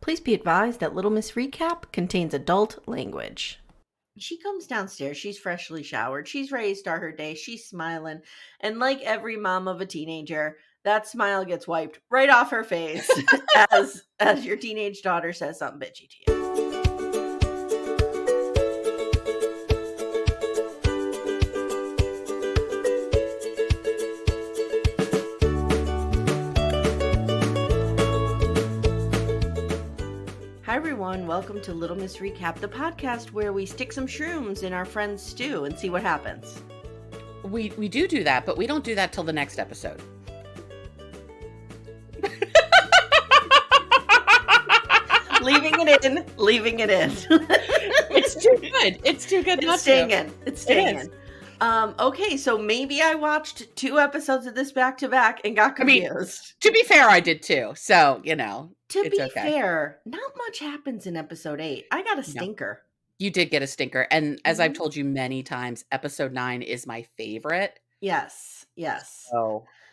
Please be advised that Little Miss Recap contains adult language. She comes downstairs. She's freshly showered. She's ready to start her day. She's smiling. And like every mom of a teenager, that smile gets wiped right off her face as your teenage daughter says something bitchy to you. Hi everyone, welcome to Little Miss Recap, the podcast where we stick some shrooms in our friend's stew and see what happens. We do that, but we don't do that till the next episode. Leaving it in. It's too good. It's too good. It's staying in. It's staying in. Okay, so maybe I watched 2 episodes of this back to back and got confused. To be fair, I did too. So, you know, to be fair, not much happens in episode 8. I got a stinker. No, you did get a stinker. And as I've told you many times, episode 9 is my favorite. Yes.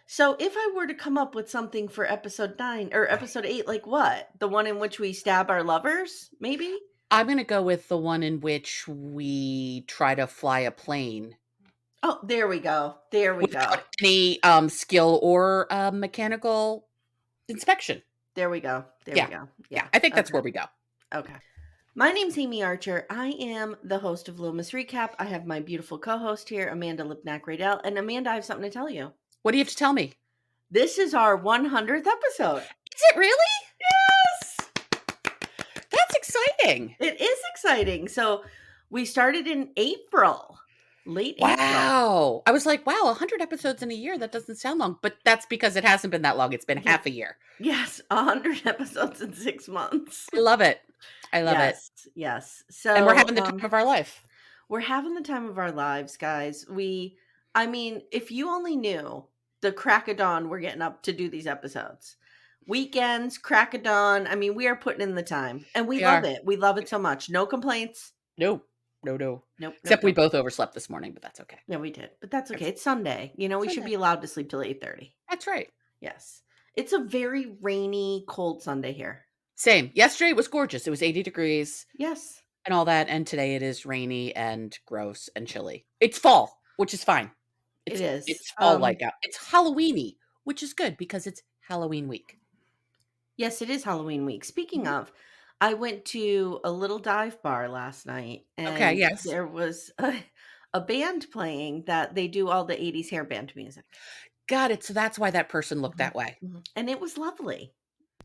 So if I were to come up with something for episode 9 or episode 8, like what? The one in which we stab our lovers, maybe? I'm going to go with the one in which we try to fly a plane. Oh, there we go. Without any skill or mechanical inspection. There we go. Yeah, I think that's where we go. Okay. My name's Amye Archer. I am the host of Little Miss Recap. I have my beautiful co-host here, Amanda Lipnack-Radell. And Amanda, I have something to tell you. What do you have to tell me? This is our 100th episode. Is it really? Yes! That's exciting. It is exciting. So we started in April. Late April. Wow. I was like, wow, 100 episodes in a year. That doesn't sound long. But that's because it hasn't been that long. It's been half a year. Yes. 100 episodes in 6 months. I love it. it. Yes. So, and we're having the time of our life. We're having the time of our lives, guys. If you only knew the crack of dawn we're getting up to do these episodes. Weekends, crack of dawn. I mean, we are putting in the time. And we love it. We love it so much. No complaints. Nope. Except we both overslept this morning, but that's okay. Yeah, we did. But that's okay. It's Sunday. You know, we should be allowed to sleep till 8:30. That's right. Yes. It's a very rainy, cold Sunday here. Same. Yesterday it was gorgeous. It was 80 degrees. Yes. And all that. And today it is rainy and gross and chilly. It's fall, which is fine. It is. It's fall-like out. It's Halloween-y, which is good because it's Halloween week. Yes, it is Halloween week. Speaking of, I went to a little dive bar last night. And there was a band playing that they do all the 80s hair band music. Got it. So that's why that person looked that way. And it was lovely.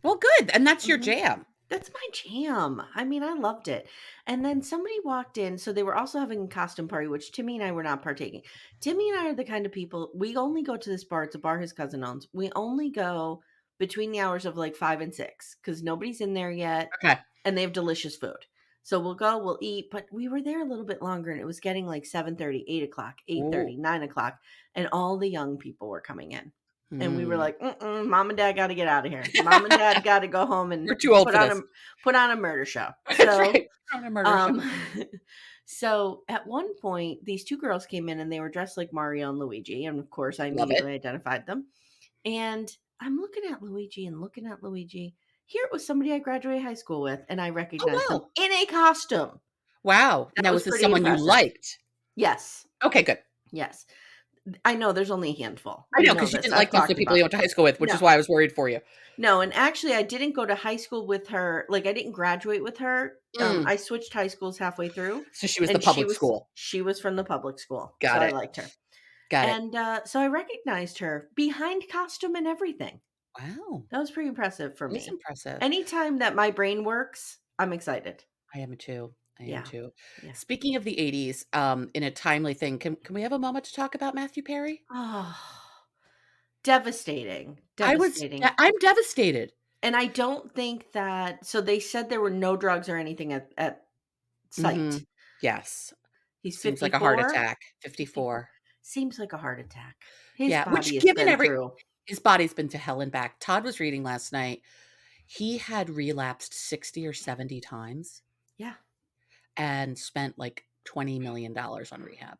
Well, good. And that's your jam. That's my jam. I mean, I loved it. And then somebody walked in. So they were also having a costume party, which Timmy and I were not partaking. Timmy and I are the kind of people, we only go to this bar. It's a bar his cousin owns. We only go between the hours of like 5 and 6 because nobody's in there yet. Okay. And they have delicious food. So we'll go, we'll eat. But we were there a little bit longer and it was getting like 7:30, 8 o'clock, 8:30, 9 o'clock. And all the young people were coming in. And we were like, Mom and Dad got to get out of here. Mom and Dad got to go home and We're too old for this. Put on a murder show. That's right. Put on a murder show. So at one point, these 2 girls came in and they were dressed like Mario and Luigi. And of course, I immediately identified them. And I'm looking at Luigi. Here it was somebody I graduated high school with. And I recognized them in a costume. Wow. Now, was this someone you liked? Yes. Okay, good. Yes. I know there's only a handful. I know, because you didn't like most of the people you went to high school with, which is why I was worried for you. No, and actually I didn't go to high school with her. Like I didn't graduate with her. I switched high schools halfway through. So she was the public school. She was from the public school. Got it. I liked her. Got it. And so I recognized her behind costume and everything. Wow. That was pretty impressive for me. That's impressive. Anytime that my brain works, I'm excited. I am too. Yeah. Yeah. Speaking of the 80s, in a timely thing, can we have a moment to talk about Matthew Perry? Oh, devastating. I'm devastated. And I don't think that, so they said there were no drugs or anything at site. Yes. He's 54. Seems like a heart attack. 54. Seems like a heart attack. His body's been to hell and back. Todd was reading last night. He had relapsed 60 or 70 times. Yeah. And spent like $20 million on rehab.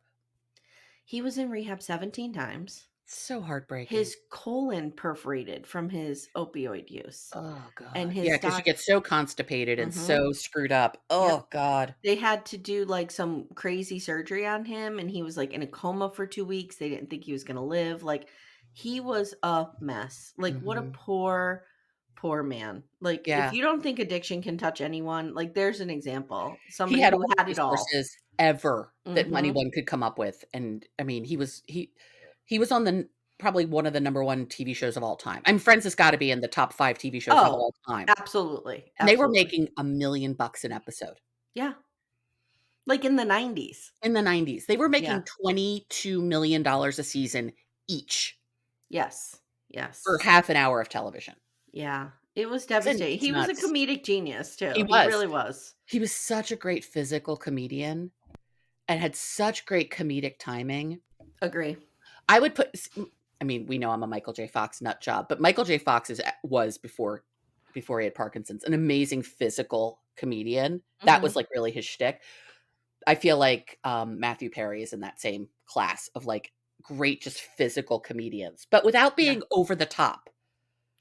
He was in rehab 17 times. So heartbreaking. his colon perforated from his opioid use, Oh and god. Yeah, his because you doc get so constipated and Mhm. so screwed up. Yep. Oh god. They had to do, like, some crazy surgery on him, and he was, like, in a coma for 2 weeks. They didn't think he was gonna live. Like, he was a mess. Like, what a Mhm. poor, poor man. Like, if Yeah. you don't think addiction can touch anyone, like, there's an example. He Somebody had who all the had it all. resources ever that Mhm. anyone could come up with, and, I mean, he was on the n probably one of the number 1 TV shows of all time. I mean, Friends has gotta be in the top 5 TV shows of Oh, all time, absolutely, and they were absolutely. making $1,000,000 an episode Yeah, like, in the '90s. in the '90s. They were Yeah. making $22,000,000 a season each Yes. for Yes. half an hour of television. Yeah. It was devastating. It's He was a nuts. comedic genius He too. He was. really was. He was such a great physical comedian and had such great comedic timing. Agree. I would put I mean, we know I'm a Michael J. Fox nut job, but Michael J. Fox was before he had Parkinson's, an amazing physical comedian. That was, Mhm. like, really his shtick. I feel like, Matthew Perry is in that same class of, like, great just physical comedians, but without Yeah. being over the top.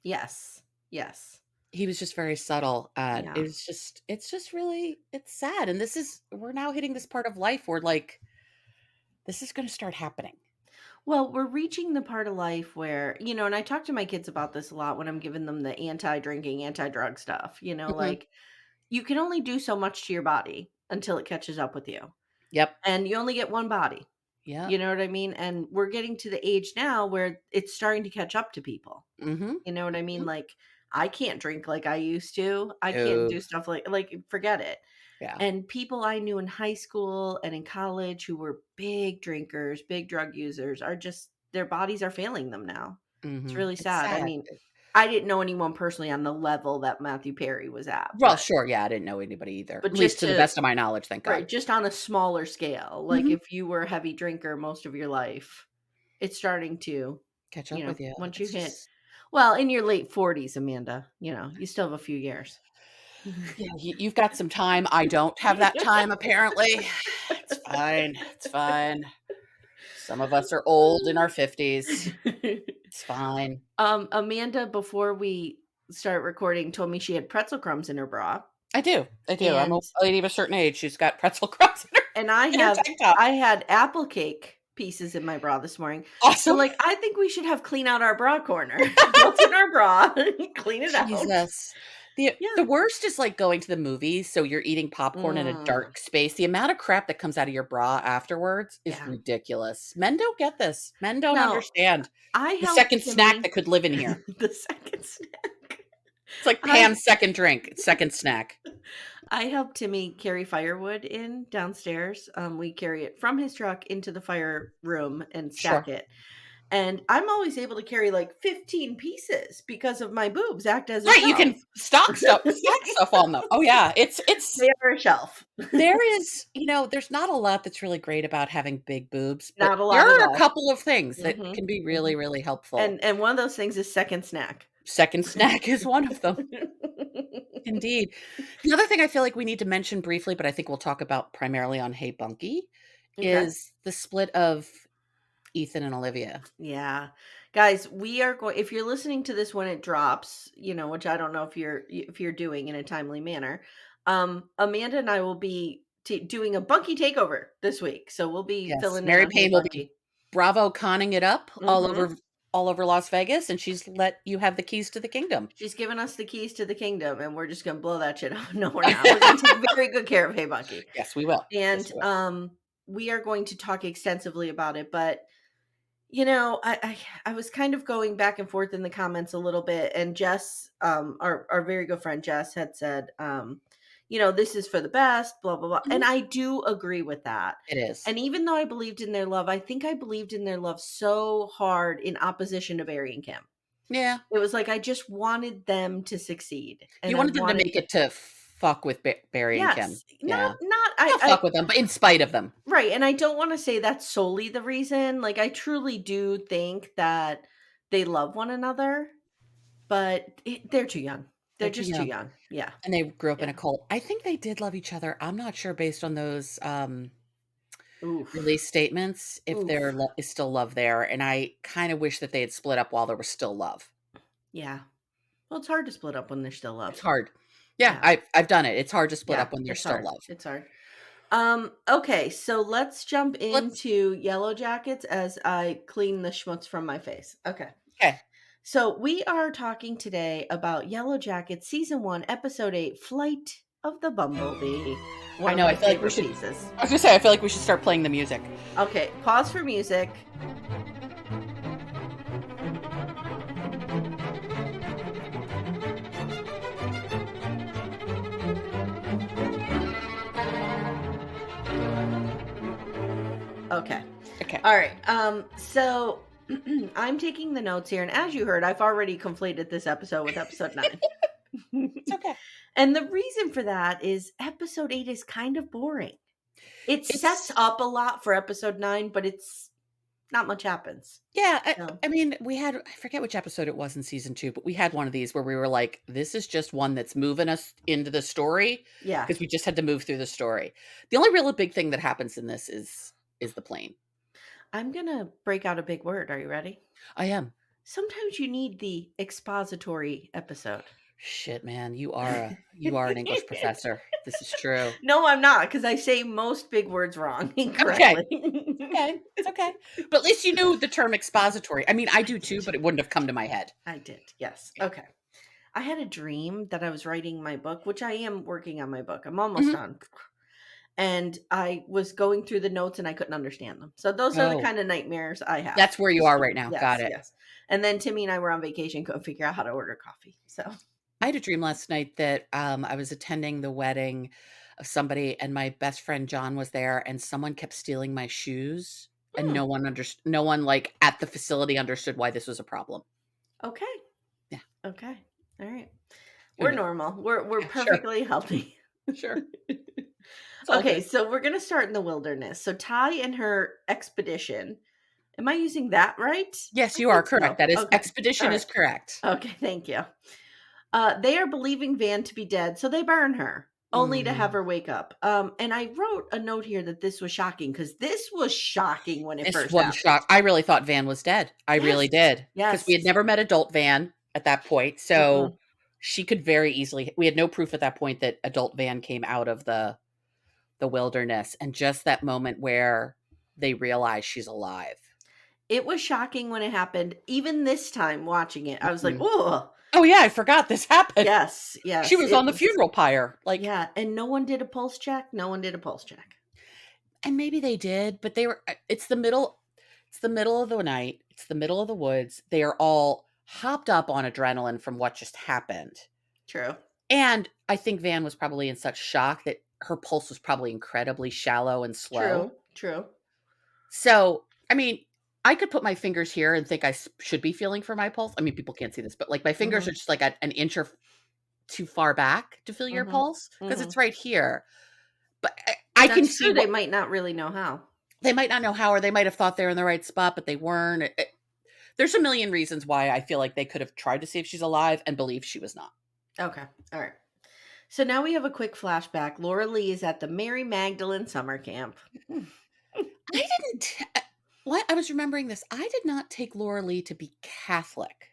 Yes. Yes. He was just very subtle, and Yeah. it's just really it's sad, and we're now hitting this part of life where, like, this is gonna start happening. Well, we're reaching the part of life where, and I talk to my kids about this a lot when I'm giving them the anti-drinking, anti-drug stuff, Mhm. like you can only do so much to your body until it catches up with you. Yep. And you only get one body. You Yep. know what I mean? And we're getting to the age now where it's starting to catch up to people. Mhm. You know what I mean? Mhm. Like I can't drink like I used to. I can't No. do stuff like forget it. Yeah. And people I knew in high school and in college who were big drinkers, big drug users are just their bodies are failing them now. It's Mhm. really It's sad. I sad. mean, I didn't know anyone personally on the level that Matthew Perry was at, Well, sure, yeah, I didn't know anybody either, but at least just to the to best of my knowledge, thank God. right, just on a smaller scale. Like Mhm. if you were a heavy drinker most of your life, it's starting to, Catch up with you. once you It's hit just well, in your late 40s, Amanda, you still have a few years. yeah, you've got some time, I don't have that time apparently. It's fine, it's fine. Some of us are old in our 50s. It's fine. Amanda, before we start recording, told me she had pretzel crumbs in her bra, I do, I'm a and lady of a certain age, she's got pretzel crumbs and I in her have tank top. I had apple cake pieces in my bra this morning. So, Awesome. like, I think we should have clean out our bra corner. What's in our bra? Clean it out. Jesus. The Yeah. worst is, like, going to the movies, so you're eating popcorn in a Mm, dark space. The amount of crap that comes out of your bra afterwards is yeah. ridiculous. Men don't get this. Men don't Now, understand I the helped second snack Timmy that could live in here. the second snack. It's like I Pam's second drink, it's second snack. I helped Timmy carry firewood in downstairs. We carry it from his truck into the fire room and stack Sure. it. And I'm always able to carry like 15 pieces because of my boobs act as a Right, you can shelf. stack stuff on them. Oh, yeah, it's They are a shelf. there is there's not a lot that's really great about having big boobs, but Not a there lot at are a all. couple of things that Mhm, can be really, mhm. really helpful. And one of those things is second snack. Second snack is one of them. Indeed. The other thing I feel like we need to mention briefly, but I think we'll talk about primarily on Hey Bunky, Okay. is the split of Ethan and Olivia. Yeah. Guys, we are going if you're listening to this when it drops, which I don't know if you're doing in a timely manner, Amanda and I will be doing a Bunky takeover this week. So we'll be Yes, filling in Mary on Hey Payne will be Bunky. bravo conning it up Mhm. all over Las Vegas, and she's let you have the keys to the kingdom. She's given us the keys to the kingdom and we're just going to blow that shit up. No, we're not. We're going to take very good care of Hey Bunky. Yes, we will. Yes, And we will. we are going to talk extensively about it, but I was kind of going back and forth in the comments a little bit, and Jess, our very good friend Jess had said, this is for the best, blah blah blah, and Mhm. I do agree with that. It is. And even though I believed in their love, I think I believed in their love so hard in opposition to Barry and Kim. Yeah. It was like I just wanted them to succeed, You and I wanted them to wanted make to. it to fuck with Barry and Kim. Yes, Yeah. not Not fuck with them, but in spite of them. right, and I don't wanna say that's solely the reason, like, I truly do think that they love one another, but they're too young. They're They're too just too young. young. Yeah, And they grew up in yeah. a cult. I think they did love each other. I'm not sure based on those, Oof. release statements if there Oof. is still love there, and I kind of wish that they had split up while there was still love. Yeah. Well, it's hard to split up when there's still It's love. hard. Yeah, Yeah. I've done it. It's hard to split Yeah, up when there's it's still hard. love. It's hard. Okay, so let's jump Let's into Yellow Jackets as I clean the schmutz from my face. Okay. Okay. So we are talking today about Yellow Jackets Season 1, Episode 8, Flight of the Bumblebee. One I of know, I my feel like we favorite should pieces. I was gonna say, I feel like we should start playing the music. Okay, pause for music. Okay. Okay. All right. So I'm taking the notes here, and as you heard, I've already completed this episode with episode 9. It's okay. And the reason for that is episode 8 is kind of boring. It sets It's up a lot for episode 9, but it's not much happens. Yeah, So, I mean, I forget which episode it was in season 2, but we had one of these where we were like, this is just one that's moving us into the story yeah. because we just had to move through the story. The only real big thing that happens in this is the plane. I'm going to break out a big word. Are you ready? I am. Sometimes you need the expository episode. Shit, man, you are an English professor. This is true. No, I'm not, because I say most big words wrong Okay. incorrectly. Okay. It's okay. But at least you knew the term expository. I mean, I do too, but it wouldn't have come to my head. I did, yes. Okay. I had a dream that I was writing my book, which I am working on my book. I'm almost Mhm. done. And I was going through the notes and I couldn't understand them. So those are the Oh, kind of nightmares I have. that's where you are right now. Got Yes, it. yes. And then Timmy and I were on vacation, couldn't figure out how to order coffee. So, I had a dream last night that I was attending the wedding of somebody, and my best friend John was there, and someone kept stealing my shoes, and hmm, no one like at the facility understood why this was a problem. okay. Yeah, Okay. All right. who We're knew? normal. We're Yeah, sure, perfectly healthy. sure. It's all Okay, good. so we're gonna start in the wilderness. So Ty and her expedition. Am I using that right? Yes, I you are think correct. so. That is Okay. All expedition right. is correct. Okay, thank you. They are believing Van to be dead, so they burn her, only to have Mm, her wake up. And I wrote a note here that this was shocking because this was shocking when it this first one happened. shock. I really thought Van was dead. I Yes, really did because we had yes. never met adult Van at that point, so Mm-mm. she could very easily. We had no proof at that point that adult Van came out of the wilderness, and just that moment where they realize she's alive. It was shocking when it happened. Even this time watching it, I was like, Mhm. "Oh, Oh, yeah, I forgot this happened. yes, She yes." was It on the was, funeral pyre, like yeah. And no one did a pulse check. No one did a pulse check. and maybe they did, but they were it's the middle of the night, it's the middle of the woods, they are all hopped up on adrenaline from what just happened, True. and I think Van was probably in such shock that her pulse was probably incredibly shallow and slow. True. True. So, I mean, I could put my fingers here and think should be feeling for my pulse. I mean, people can't see this, but like my fingers Mm-hmm. are just like an inch or too far back to feel your Mm-hmm. pulse because Mm-hmm. it's right here. But I can That's see true. They what might not really know how. they might not know how, or they might have thought they're in the right spot, but they weren't. There's a million reasons why I feel like they could have tried to see if she's alive and believed she was not. Okay. All right. So now we have a quick flashback. Laura Lee is at the Mary Magdalene summer camp. I didn't. What I was remembering this. I did not take Laura Lee to be Catholic.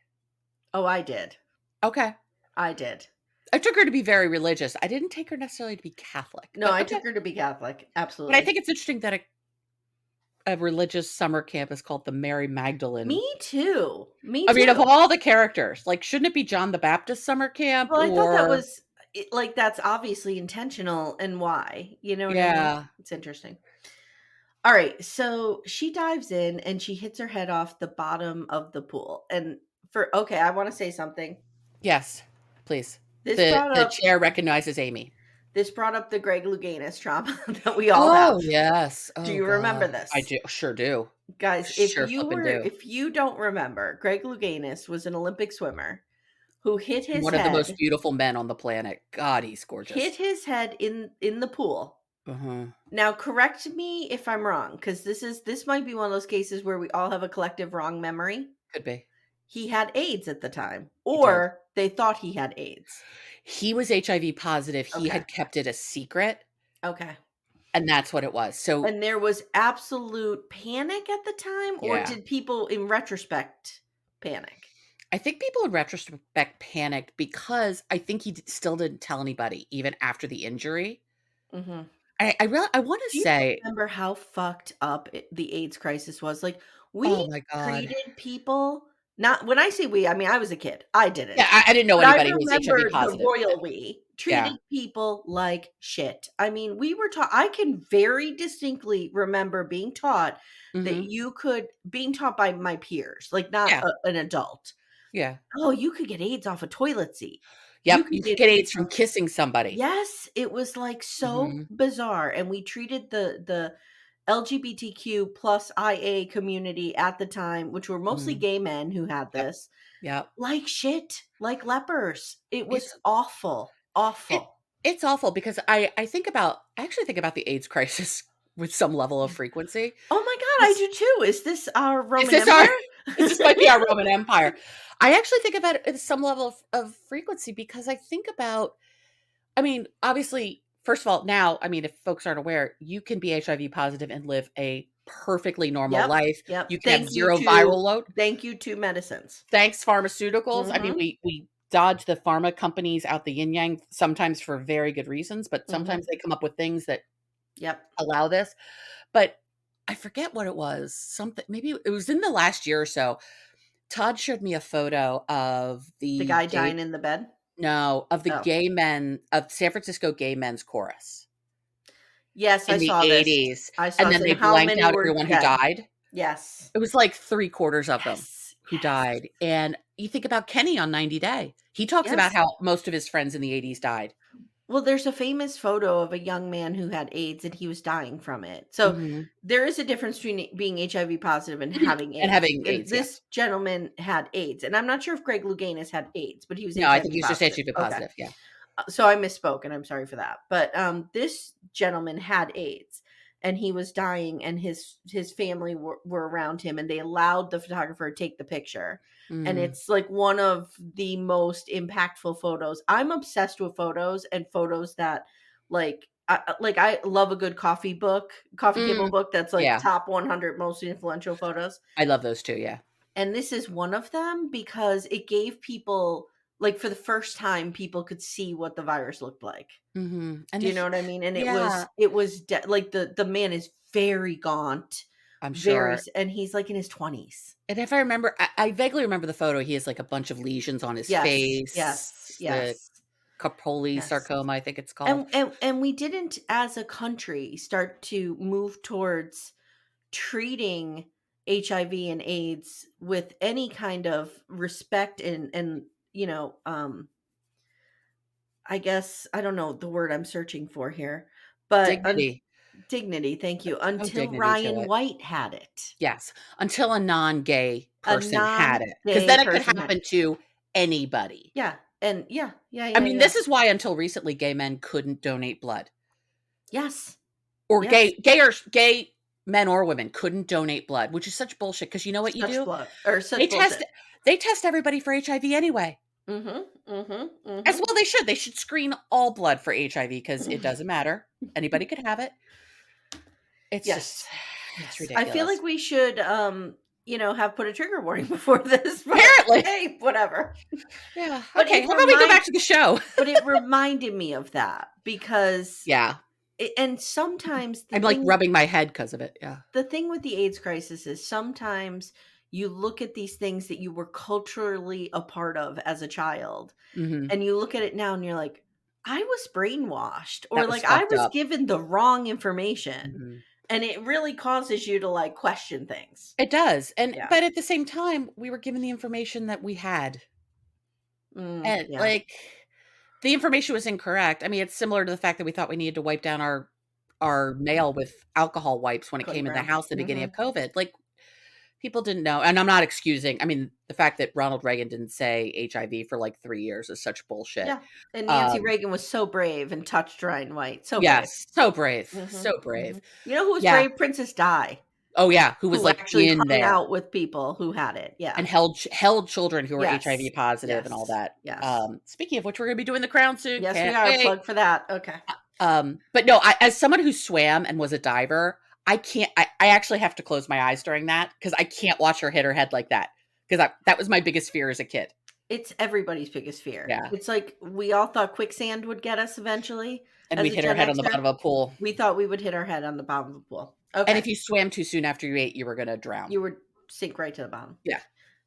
Oh, I did. Okay. I did. I took her to be very religious. I didn't take her necessarily to be Catholic, No, but I okay. took her to be Catholic. But I Absolutely. think it's interesting that a religious summer camp is called the Mary Magdalene. Me too. Me I mean, of too. all the characters, like, shouldn't it be John the Baptist summer camp Well, I thought that or was like that's obviously intentional and why. You know what I mean? yeah. It's interesting. All right. So she dives in and she hits her head off the bottom of the pool. And okay, I want to say something. Yes, please. This The brought the up chair recognizes Amye. this brought up the Greg Louganis trauma that we all have. Oh, yes. Do Oh you remember god. this? I do sure do. Guys, Sure flipping do. if you don't remember, Greg Louganis was an Olympic swimmer who One of the most beautiful men on the planet. God, he's gorgeous. hit his head in the pool. Uh-huh. Now correct me if I'm wrong, because this might be one of those cases where we all have a collective wrong memory. Could be. He had AIDS at the time, He did. or they thought he had AIDS. He was HIV positive. He Okay. had kept it a secret. Okay. And that's what it was. So And there was absolute panic at the time, or yeah. did people in retrospect panic? I think people in retrospect panicked because I think he still didn't tell anybody even after the injury. Mhm. I want to Do you say, remember how fucked up the AIDS crisis was? Like, we oh my God. treated people, not when I say we, I mean, I was a kid. I Yeah, didn't. I didn't know But I anybody who was HIV remember the positive. royal we Yeah. treated people like shit. I mean, we were taught, I can very distinctly remember being taught that Mhm. you could, being taught by my peers, like not Yeah. an adult. Yeah. Oh, you could get AIDS off a toilet seat. You Yep. could You could get get AIDS AIDS from off. kissing somebody. Yes, it was, like, so Mhm. bizarre, and we treated the LGBTQ plus IA community at the time, which were mostly Mhm. gay men who had Yep. this, Yep. like shit, like lepers. It was It's awful, it awful. it's awful because I actually think about the AIDS crisis with some level of frequency. Oh my god, I This do too. Is this our is Roman this our Empire? this might be our Roman Empire. I actually think about it at some level of frequency because I think about, I mean, obviously, first of all, now, I mean, if folks aren't aware, you can be HIV positive and live a perfectly normal Yep, life. You yep. can have 0 viral load. Thank you to medicines. Thanks, pharmaceuticals. I mean, Mhm, we dodge the pharma companies out the yin yang sometimes for very good reasons, but mhm. sometimes they come up with things that Yep. allow this. But I forget what it was. Something, maybe it was in the last year or so. Todd showed me a photo of The the guy gay dying in the bed? no, of the Oh. gay men of San Francisco gay men's chorus Yes, I in the saw this. '80s, I and saw this, then and they how blanked many out were everyone who dead? died. Yes. It was like 3/4 of them Yes, who yes, died, and you think about Kenny on 90 Day. He talks about yes. how most of his friends in the '80s died. Well, there's a famous photo of a young man who had AIDS and he was dying from it. So Mhm. there is a difference between being HIV positive and Mhm. having And AIDS. having And AIDS, yeah. this gentleman had AIDS, and I'm not sure if Greg Louganis had AIDS, but he was No, I think HIV he was just positive. HIV Okay. positive, yeah. So I misspoke, and I'm sorry for that. But this gentleman had AIDS, and he was dying, and his family were around him, and they allowed the photographer to take the picture. And Mm. it's like one of the most impactful photos. I'm obsessed with photos and photos that I love a good coffee table Mm. book that's like Yeah. top 100 most influential photos. I love those too, yeah. And this is one of them because it gave people, like, for the first time, people could see what the virus looked like. Mhm. And Do the you know what I mean? And yeah, it was like the man is very gaunt, I'm very sure. s and he's, like, in his 20s. And if I remember, I vaguely remember the photo. He has, like, a bunch of lesions on his Yes, face, yes, the yes, Kaposi yes. sarcoma, I think it's called. And we didn't, as a country, start to move towards treating HIV and AIDS with any kind of respect and, you know, I guess I don't know the word I'm searching for here, but Dignity. dignity, thank you, No until dignity to Ryan it. White had it. Yes, until a non-gay A person had it, because non-gay then it could person had happen it. to anybody. Yeah, and yeah, yeah, I yeah, mean, yeah. this is why until recently gay men couldn't donate blood, Yes, or yes. gay men or women couldn't donate blood, which is such bullshit. Because you know what you Such do? blood or They such test bullshit. they test everybody for HIV anyway. Mhm, mhm, As mhm. well they should. They should screen all blood for HIV because it doesn't matter. Anybody could have it. It's just Yes, it's yes. I feel ridiculous. like we should, have put a trigger warning before this, but Apparently. hey, whatever. Yeah, But okay, how about we go back to the show? it reminded me of that because Yeah, and sometimes I'm, like, rubbing my head because of it, yeah. the thing with the AIDS crisis is sometimes you look at these things that you were culturally a part of as a child, Mhm. and you look at it now and you're like, I was brainwashed, or That was like I fucked was up. given the wrong information. Mhm. And it really causes you to like question things. It does, and Yeah. but at the same time, we were given the information that we had, and, Yeah. like, the information was incorrect. I mean, it's similar to the fact that we thought we needed to wipe down our mail with alcohol wipes when it Cody came in the Brown. house at the beginning Hmm. of COVID, like, people didn't know, and I'm not excusing, I mean, the fact that Ronald Reagan didn't say HIV for, like, 3 years is such bullshit. Yeah. And Nancy Um, Reagan was so brave and touched Ryan White. So brave. yes, so brave, Hmm. so Hmm. brave. You know who was Yeah. brave? Princess Di, Oh, yeah, who was, who like, actually in hung there out with people who had it. Yeah. and held children who were Yes. HIV positive and all Yes. that. Yes. Speaking of which, we're gonna be doing The Crown soon, Yes, we can't are. wait. Plug for that. Okay. But no, as someone who swam and was a diver, I can't. I actually have to close my eyes during that because I can't watch her hit her head like that because that was my biggest fear as a kid. It's everybody's biggest fear. Yeah, It's like we all thought quicksand would get us eventually and as we'd a hit our Gen head on the Xer. bottom of a pool. We thought we would hit our head on the bottom of the pool. And Okay. if you swam too soon after you ate, you were gonna drown. You would sink right to the bottom. Yeah.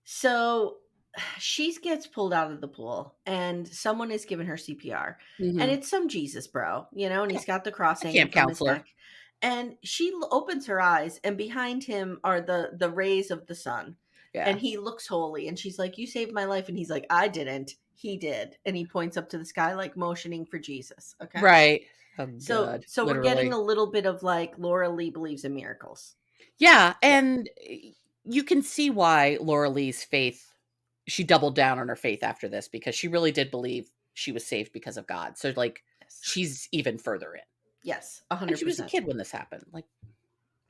So she gets pulled out of the pool and someone is giving her CPR. And Mhm. it's some Jesus bro, and he's got the cross A hanging camp from his counselor. neck. And she opens her eyes, and behind him are the rays of the sun. And Yeah. he looks holy, and she's like, "You saved my life." And he's like, "I didn't. He did." And he points up to the sky, like motioning for Jesus. Okay. Right. Oh So god, so we're getting literally. a little bit of like Laura Lee believes in miracles. Yeah, Yeah. and you can see why Laura Lee's faith she doubled down on her faith after this because she really did believe she was saved because of God. So like Yes. she's even further in. Yes. And she was a 100%. kid when this happened. Like,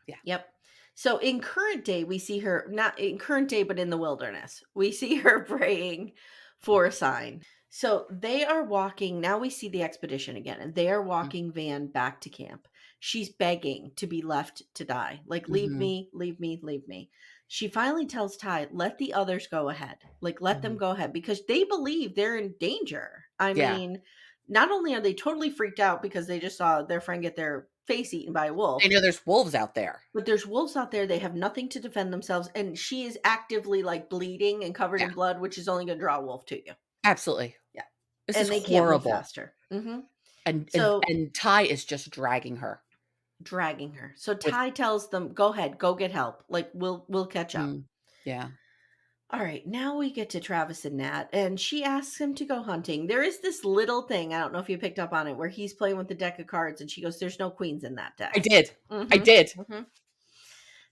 yeah. Yep. So in current day, we see her not in current day, but in the wilderness, we see her praying for a sign. So they are walking. Now we see the expedition again, and they are walking Van back to camp. She's begging to be left to die. Like, leave Mm-hmm. me, leave me, leave me. She finally tells Ty, let the others go ahead. Like, let them Hmm. go ahead because they believe they're in danger. I Yeah. mean, not only are they totally freaked out because they just saw their friend get their face eaten by a They wolf, know there's wolves out there. but there's wolves out there. They have nothing to defend themselves. And she is actively like bleeding and covered Yeah, in blood, which is only going to draw a wolf to you. absolutely. Yeah. This is And they can't move horrible. faster. Hmm. And and So and Ty is just dragging her. dragging her. So With Ty tells them, go ahead, go get help. Like we'll catch up. mm, yeah. All right, now we get to Travis and Nat, and she asks him to go hunting. There is this little thing, I don't know if you picked up on it, where he's playing with the deck of cards, and she goes, there's no queens in that I deck. did. I Hmm. did. Hmm.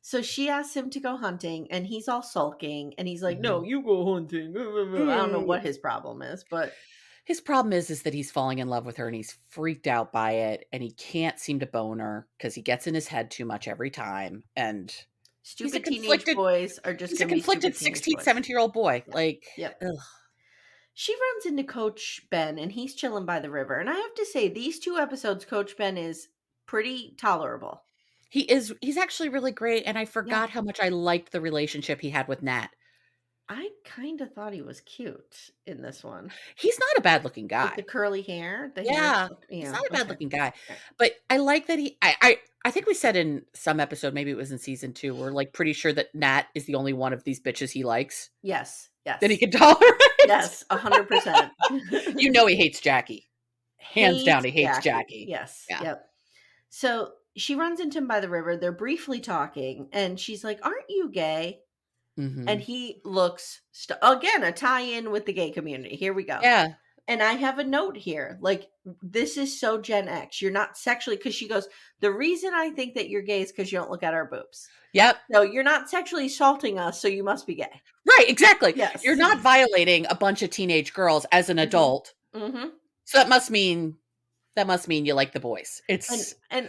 So she asks him to go hunting, and he's all sulking, and he's like, "No, Mhm. you go hunting." I don't know what his problem is, but His problem is that he's falling in love with her and he's freaked out by it and he can't seem to bone her because he gets in his head too much every time. And he's a stupid teenage conflicted boys are just he's a gonna be conflicted stupid teenage 16, boys. 17-year-old boy. Yep. Like, Yep. ugh. She runs into Coach Ben, and he's chilling by the river. And I have to say, these 2 episodes, Coach Ben is pretty tolerable. He's actually really great. And I Yeah, forgot how much I liked the relationship he had with Nat. I kind of thought he was cute in this one He's not a bad looking with the guy. curly hair. The hair, Yeah. He's yeah, not a bad okay. looking guy. Okay. But I like that I think we said in some episode, maybe it was in season 2, we're like pretty sure that Nat is the only one of these bitches he likes Yes, that he yes, can tolerate. yes, 100%. You know he hates Jackie. Hands down, Hates he hates Jackie. Jackie. Yes. Yeah. Yep. So she runs into him by the river. They're briefly talking, and she's like, "Aren't you gay?" And Mhm. he looks again a tie-in with the gay community. Here we go. Yeah. And I have a note here. Like, this is so Gen X. You're not sexually, because she goes, the reason I think that you're gay is because you don't look at our boobs. Yep. No, you're not sexually assaulting us, so you must be gay. Right, exactly. You're Yes. not violating a bunch of teenage girls as an Hmm. adult. Hmm. So that must mean you like the boys. And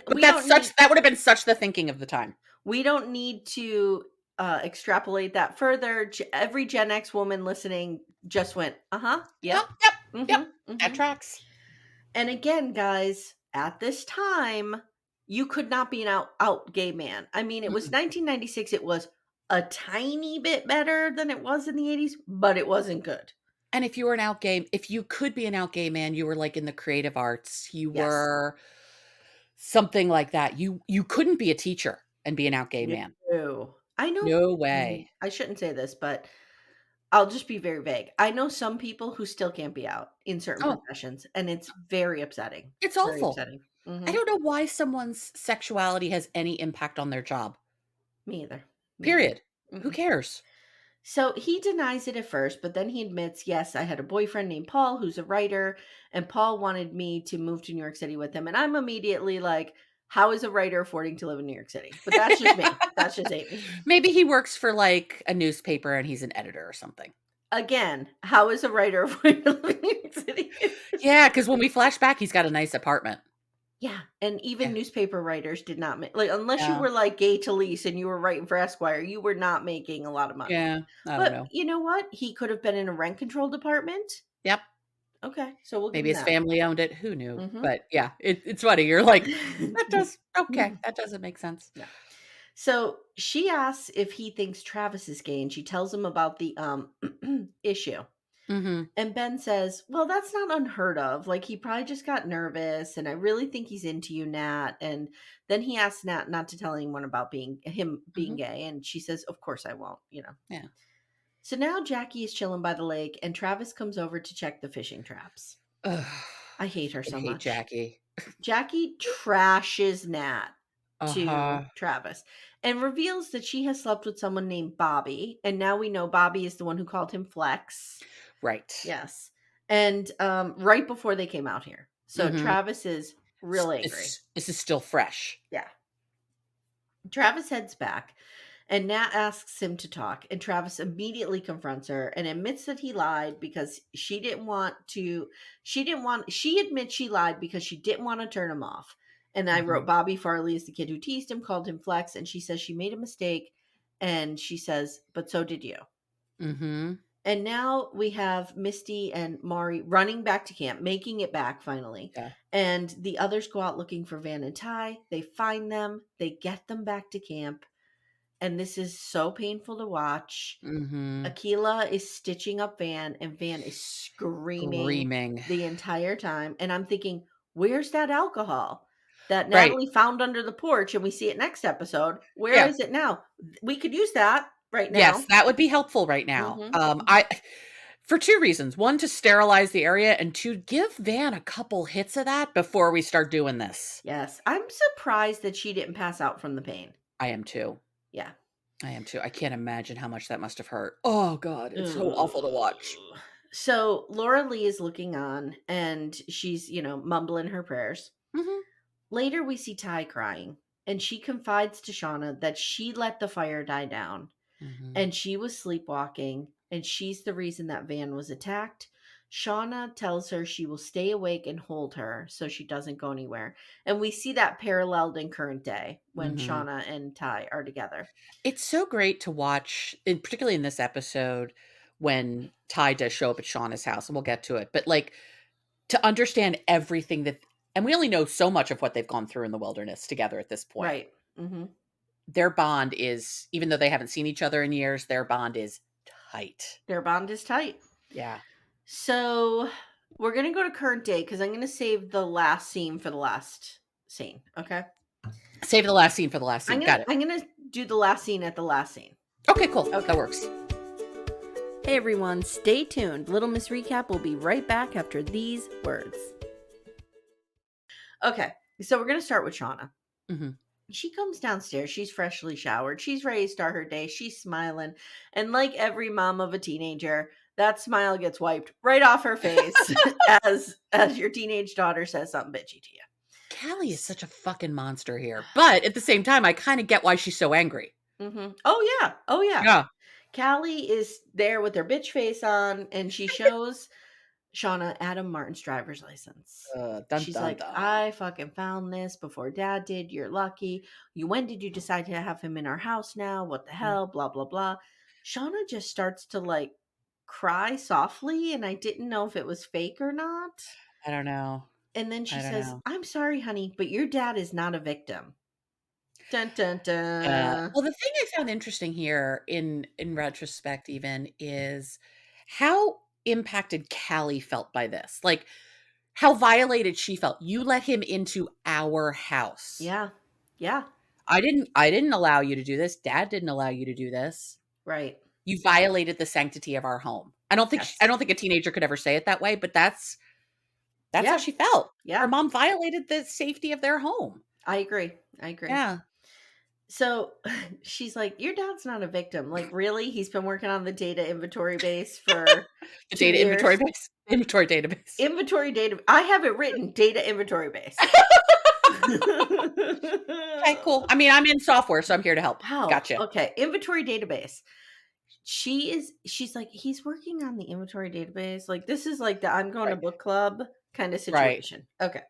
But that would have been such the thinking of the time. we don't need to extrapolate that further. Every Gen X woman listening just went, Yep, yep. yep, Hmm. yep. That Hmm. tracks. And again, guys, at this time, you could not be an out gay man. I mean, it was Mm-mm. 1996. It was a tiny bit better than it was in the 80s, but it wasn't good. And if you could be an out gay man, you were like in the creative arts. You Yes. were something like that. You couldn't be a teacher and be an out gay man. No. I know. No way. I shouldn't say this, but I'll just be very vague. I know some people who still can't be out in certain Oh, professions, and it's very upsetting. it's Very awful. upsetting. I Hmm. don't know why someone's sexuality has any impact on their job. Me either. Me either. Period. Who Mm-mm. cares? So he denies it at first, but then he admits, yes, I had a boyfriend named Paul who's a writer, and Paul wanted me to move to New York City with him. And I'm immediately like, how is a writer affording to live in New York City? But that's just me. That's just Amy. Maybe he works for like a newspaper and he's an editor or something. Again, how is a writer affording to live in New York City? Yeah, because when we flash back, he's got a nice apartment. Yeah, and even Yeah. newspaper writers did not make, like, unless you Yeah. were like Gay Talese and you were writing for Esquire, you were not making a lot of money. Yeah. I don't But know. you know what? He could have been in a rent controlled apartment. Yep. Okay, so we'll give Maybe him his that. family owned it, who knew? Mhm. But yeah, it's funny. You're like, "That does okay, that doesn't make sense." Yeah. So she asks if he thinks Travis is gay, and she tells him about the issue. Mhm, And Ben says, "Well, that's not unheard of. Like he probably just got nervous, and I really think he's into you, Nat." And then he asks Nat not to tell anyone about being mhm, gay, and she says, "Of course I won't." yeah. So now Jackie is chilling by the lake, and Travis comes over to check the fishing traps. Ugh, I hate her fucking so hate much. Jackie. Jackie trashes Nat to Uh-huh, Travis and reveals that she has slept with someone named Bobby. And now we know Bobby is the one who called him Flex. right. Yes. And right before they came out here. So Mhm. Travis is real angry. This is still fresh. Yeah. Travis heads back and Nat asks him to talk. And Travis immediately confronts her and admits that he lied because she admits she lied because she didn't want to turn him off. And I wrote Mhm, Bobby Farley is the kid who teased him, called him Flex. And she says she made a mistake. And she says, but so did you. mhm, And now we have Misty and Mari running back to camp, making it back finally. yeah, And the others go out looking for Van and Ty. They find them, they get them back to camp. And this is so painful to watch. mhm. Akilah is stitching up Van, and Van is screaming Screaming. the entire time. And I'm thinking, where's that alcohol that Right, Natalie found under the porch? And we see it next episode. Where yeah. is it now? We could use that right Yes, now. that would be helpful right now. Hmm. I for 2 reasons. 1, to sterilize the area, and 2, give Van a couple hits of that before we start doing this. Yes, I'm surprised that she didn't pass out from the pain. I am too. Yeah. I am too. I can't imagine how much that must have hurt. Oh god, it's so awful to watch. Ugh. So Laura Lee is looking on and she's, mumbling her prayers. Mhm, Later, we see Ty crying and she confides to Shauna that she let the fire die down mhm. and she was sleepwalking and she's the reason that Van was attacked. Shauna tells her she will stay awake and hold her so she doesn't go anywhere. And we see that paralleled in current day when Mhm. Shauna and Ty are together. It's so great to watch, and particularly in this episode, when Ty does show up at Shauna's house, and we'll get to it, but, like, to understand everything that and we only know so much of what they've gone through in the wilderness together at this point. Right. Hmm. Their bond is even though they haven't seen each other in years, their bond is tight. Their bond is tight. Yeah. So we're gonna go to current day because I'm gonna save the last scene for the last scene. Okay. Save the last scene for the last I'm scene. gonna Got it. I'm gonna do the last scene at the last scene. Okay, cool. That Okay. works. Hey everyone, stay tuned. Little Miss Recap will be right back after these words. Okay, so we're gonna start with Shauna. Mhm. She comes downstairs. She's freshly showered. She's ready to start her day. She's smiling, and like every mom of a teenager, that smile gets wiped right off her face as your teenage daughter says something bitchy to you. Callie is such a fucking monster here, but at the same time, I kinda get why she's so angry. Mm-hmm. Oh yeah, oh yeah. Yeah. Callie is there with her bitch face on, and she shows Shauna Adam Martin's driver's license. Dun, She's dun, like, dun. I fucking found this before dad did. You're lucky. When did you decide to have him in our house now? What the Mm, hell? Blah, blah, blah. Shauna just starts to like cry softly, and I didn't know if it was fake or not. I don't know. And then she I don't says, know. I'm sorry, honey, but your dad is not a victim. Dun, dun, dun. Well, the thing I found interesting here in retrospect even is how impacted Callie felt by this. Like, how violated she felt. You let him into our house. Yeah. Yeah. I didn't allow you to do this. Dad didn't allow you to do this. Right. You violated the sanctity of our home. I Yes. don't think a teenager could ever say it that way, but that's how Yeah. she felt. Her Yeah. mom violated the safety of their home. I agree. I agree. Yeah. So she's like, your dad's not a victim. Like, really? He's been working on the data inventory base for The two data inventory years. base. Inventory database. Inventory data. I have it written data inventory base. Okay, cool. I mean, I'm in software, so I'm here to help. How? Gotcha. Okay. Inventory database. She's like, he's working on the inventory database. Like, this is like the I'm going to Right. book club kind of Right. situation. Okay.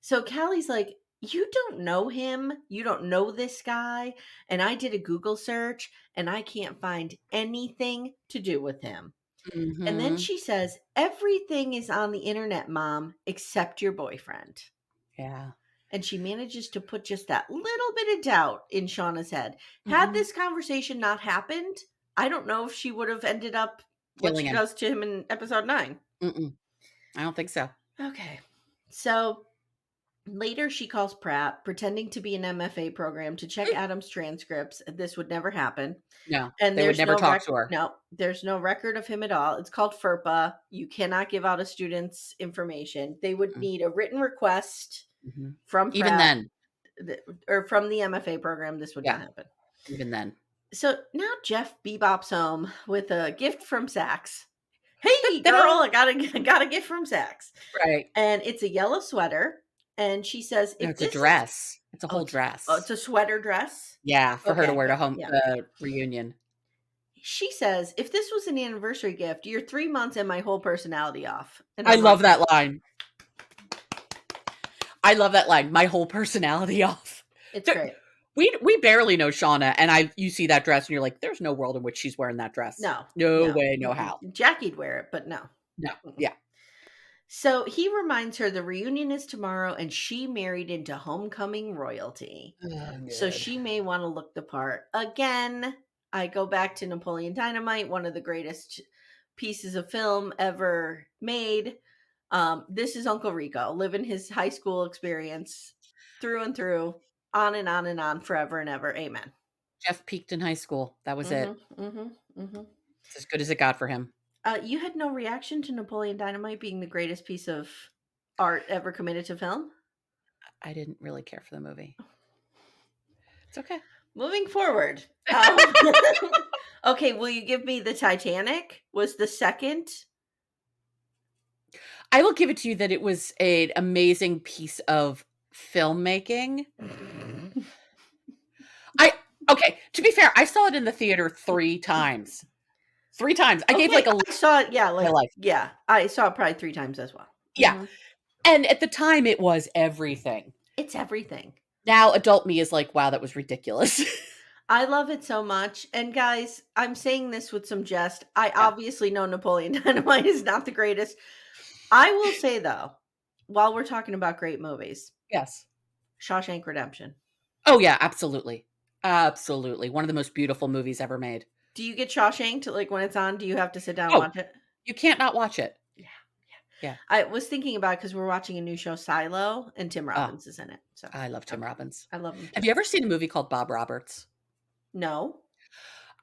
So Callie's like, you don't know him. You don't know this guy. And I did a Google search and I can't find anything to do with him. And then Mhm. she says, "Everything is on the internet, Mom, except your boyfriend." Yeah. And she manages to put just that little bit of doubt in Shauna's head. Had Mhm. this conversation not happened, I don't know if she would have ended up what Killing she him. does to him in episode 9. Mm-mm. I don't think so. Okay. So later, she calls Pratt, pretending to be an MFA program to check Mm. Adam's transcripts. This would never happen. No, And they would there's never no talk to her. no, there's no record of him at all. It's called FERPA. You cannot give out a student's information. They would Mm. need a written request Mhm. from Even Pratt then. or from the MFA program. This would Yeah, not happen. even then. So now Jeff bebops home with a gift from Saks. Hey, girl, Ta-da! I got a gift from Saks. Right. And it's a yellow sweater. And she says, No, if it's a this is dress. It's a whole it's dress. a sweater dress. Yeah, for her to Okay, wear to good. home Yeah. reunion. She says, if this was an anniversary gift, you're 3 months and my whole personality off. And I I'm like, love that line. I love that line. My whole personality off. it's great. We barely know Shauna, and you see that dress, and you're like, "There's no world in which she's wearing that dress. No, No no. way, no how." Jackie'd wear it, but no. No, Mm-mm. yeah. So he reminds her the reunion is tomorrow and she married into homecoming royalty. So she may want to look the part. Again, I go back to Napoleon Dynamite, one of the greatest pieces of film ever made. This is Uncle Rico living his high school experience through and through, on and on and on, forever and ever. Amen. Jeff peaked in high school. That was it. Mm-hmm. It's as good as it got for him. You had no reaction to Napoleon Dynamite being the greatest piece of art ever committed to film? I didn't really care for the movie. It's okay. Moving forward. Okay, will you give me the Titanic? Was the second? I will give it to you that it was an amazing piece of filmmaking. Okay, to be fair, I saw it in the theater 3 times. 3 times. I gave Okay, like a I saw it, yeah, my life. yeah, I saw it probably 3 times as well. Yeah. Mhm. And at the time it was everything. It's everything. Now adult me is like, wow, that was ridiculous. I love it so much. And guys, I'm saying this with some jest. I Yeah. obviously know Napoleon Dynamite is not the greatest. I will say though, while we're talking about great movies, Yes. Shawshank Redemption. Oh yeah, absolutely. Absolutely. One of the most beautiful movies ever made. Do you get Shawshanked like when it's on? Do you have to sit down and Oh, watch it? you can't not watch it. Yeah. I was thinking about it because we're watching a new show, Silo, and Tim Oh, Robbins is in it. So I love Tim Robbins. I love him Have too. you ever seen a movie called Bob Roberts? No?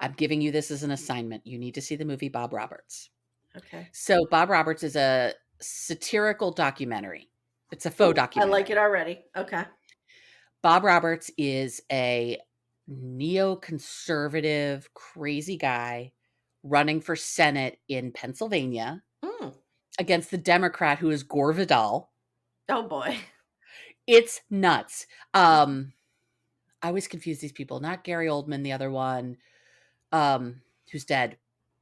I'm giving you this as an assignment. You need to see the movie Bob Roberts. Okay. So Bob Roberts is a satirical documentary. It's a faux I documentary. like it already. Okay. Bob Roberts is a neoconservative, crazy guy running for Senate in Pennsylvania Mm. against the Democrat who is Gore Vidal. Oh boy. It's nuts. I always confuse these people. Not Gary Oldman, the other one, who's dead,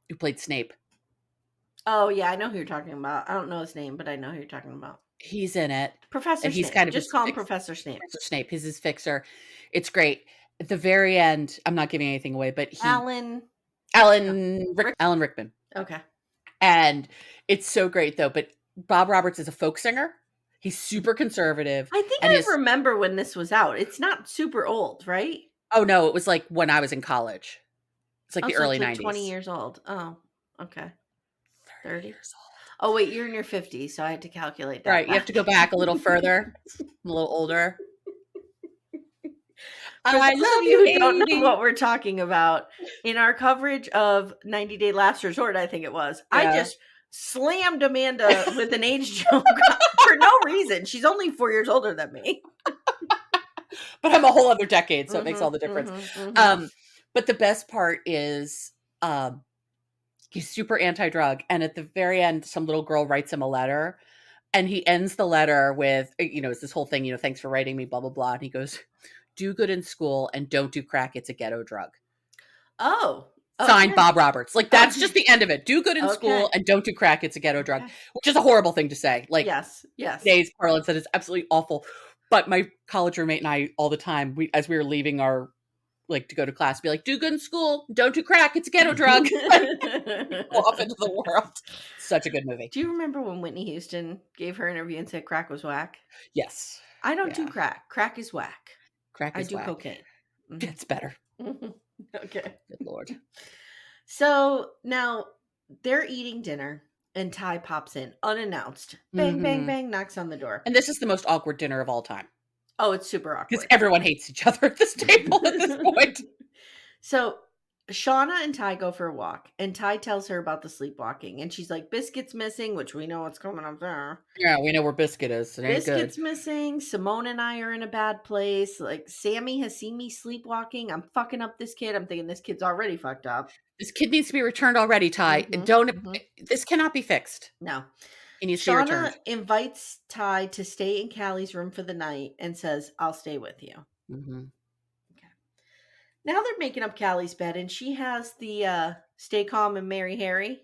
who played Snape. Oh yeah, I know who you're talking about. I don't know his name, but I know who you're talking about. He's in it. Professor And he's Snape. kind of Just his call him Professor Snape. Professor Snape. He's his fixer. It's great. At the very end, I'm not giving anything away, but Alan Rickman. Okay. And it's so great though. But Bob Roberts is a folk singer. He's super conservative. I think and I remember when this was out. It's not super old, right? Oh no, it was like when I was in college. It's like the so early it's like 90s. 20 years old. Oh, okay. 30 years old. Oh wait, you're in your 50s, so I had to calculate that. Right, you have to go back a little further. I'm a little older. For I those love of you who you, don't know 80. what we're talking about, in our coverage of 90 Day Last Resort, I think it was, I Yeah. just slammed Amanda with an age joke for no reason. She's only 4 years older than me. But I'm a whole other decade, so it makes all the difference. Mhm. But the best part is he's super anti-drug, and at the very end, some little girl writes him a letter, and he ends the letter with, it's this whole thing, thanks for writing me, blah, blah, blah. And he goes, do good in school and don't do crack. It's a ghetto drug. Oh. Signed Okay. Bob Roberts. Like, that's just the end of it. Do good in school Okay. and don't do crack. It's a ghetto drug, which is a horrible thing to say. Like, Yes. today's parlance, that is absolutely awful. But my college roommate and I, all the time, as we were leaving our like to go to class, be like, do good in school, don't do crack, it's a ghetto drug. Go off into the world. Such a good movie. Do you remember when Whitney Houston gave her interview and said crack was whack? Yes. I don't do Yeah. crack. Crack is whack. Crack I is do whack. cocaine. It's better. Okay. Good Lord. So now they're eating dinner and Ty pops in unannounced. Bang, bang, bang, knocks on the door. And this is the most awkward dinner of all time. Oh, it's super Because awkward. everyone hates each other at this table at this point. So Shauna and Ty go for a walk, and Ty tells her about the sleepwalking, and she's like, Biscuit's missing, which we know what's coming up there. Yeah, we know where Biscuit is. It ain't Biscuit's good. missing. Simone and I are in a bad place. Like, Sammy has seen me sleepwalking. I'm fucking up this kid. I'm thinking this kid's already fucked up. This kid needs to be returned already, Ty. This cannot be fixed. No. He needs to be returned. Shauna invites Ty to stay in Callie's room for the night and says, I'll stay with you. Okay. Now they're making up Callie's bed, and she has the Stay Calm and Marry Harry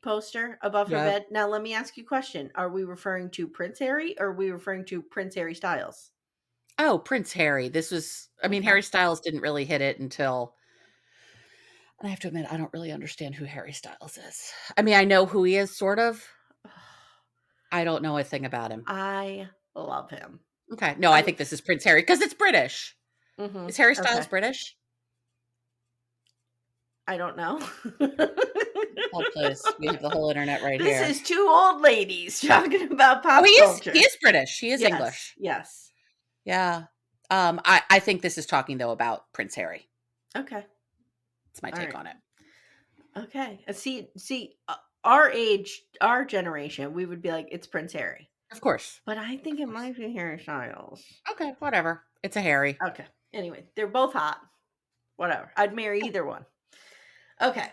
poster above her bed. Now, let me ask you a question. Are we referring to Prince Harry, or are we referring to Prince Harry Styles? Oh, Prince Harry. This was, Harry Styles didn't really hit it until, and I have to admit, I don't really understand who Harry Styles is. I know who he is, sort of. I don't know a thing about him. I love him. Okay. No, I think this is Prince Harry, because it's British. Is Harry Styles British? I don't know. Oh, please. We have the whole internet right here. This is two old ladies talking about pop culture. He is British. He is English. Yes. Yeah. I think this is talking, though, about Prince Harry. Okay. That's my take on it. Okay. See, our age, our generation, we would be like, it's Prince Harry. Of course. But I think it might be Harry Styles. Okay, whatever. It's a Harry. Okay. Anyway, they're both hot. Whatever. I'd marry either one. Okay.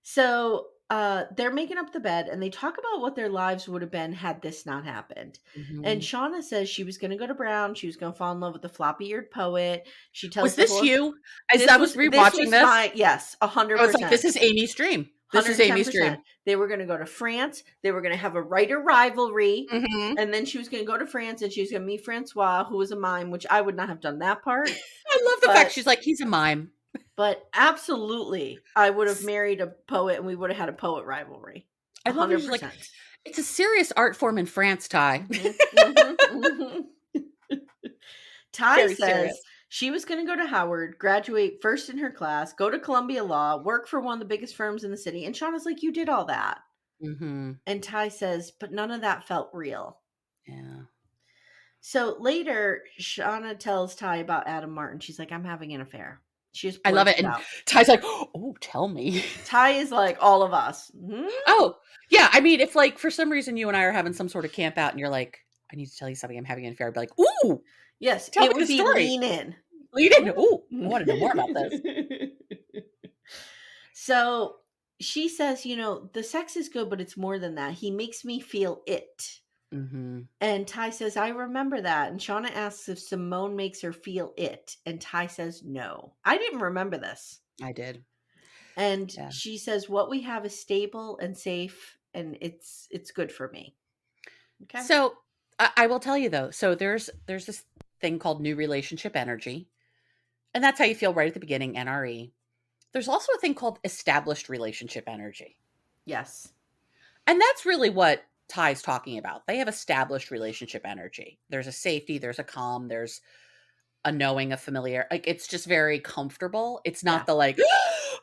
So they're making up the bed, and they talk about what their lives would have been had this not happened. And Shauna says she was going to go to Brown. She was going to fall in love with the floppy-eared poet. She tells Was this you? As I was rewatching this? Yes, 100%. I was like, this is Amy's dream. This is Amy's dream. They were going to go to France. They were going to have a writer rivalry. And then she was going to go to France, and she was going to meet Francois, who was a mime, which I would not have done that part. I love the fact she's like, he's a mime. But absolutely, I would have married a poet, and we would have had a poet rivalry. 100%. I love it. Like, it's a serious art form in France, Ty. Ty says she was going to go to Howard, graduate first in her class, go to Columbia Law, work for one of the biggest firms in the city. And Shauna's like, you did all that. And Ty says, but none of that felt real. Yeah. So later, Shauna tells Ty about Adam Martin. She's like, I'm having an affair. I love it. And Ty's like, oh, tell me. Ty is like, all of us. Oh, yeah. If like for some reason you and I are having some sort of camp out and you're like, I need to tell you something, I'm having an affair, I'd be like, ooh. Yes, tell it me would the be story. lean in. Lean in. Ooh, I want to know more about this. So she says, the sex is good, but it's more than that. He makes me feel it. And Ty says, I remember that. And Shauna asks if Simone makes her feel it. And Ty says, no. I didn't remember this. I did. And she says, what we have is stable and safe, and it's good for me. Okay. So I will tell you, though. So there's this thing called new relationship energy. And that's how you feel right at the beginning, NRE. There's also a thing called established relationship energy. Yes. And that's really what Ty's talking about. They have established relationship energy. There's a safety, there's a calm, there's a knowing, a familiar. Like, it's just very comfortable. It's not the like,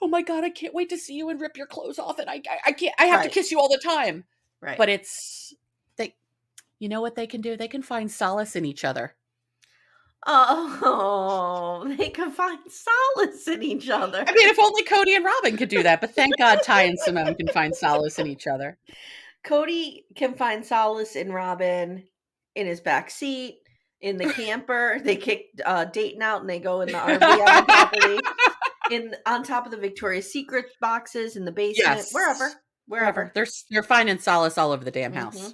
oh my God, I can't wait to see you and rip your clothes off. And I have to kiss you all the time. Right. But you know what they can do? They can find solace in each other. Oh, they can find solace in each other. If only Cody and Robin could do that. But thank God Ty and Simone can find solace in each other. Cody can find solace in Robin, in his back seat, in the camper. They kick Dayton out and they go in the RV on the property. On top of the Victoria's Secret boxes in the basement. Yes. Wherever. They're finding solace all over the damn house.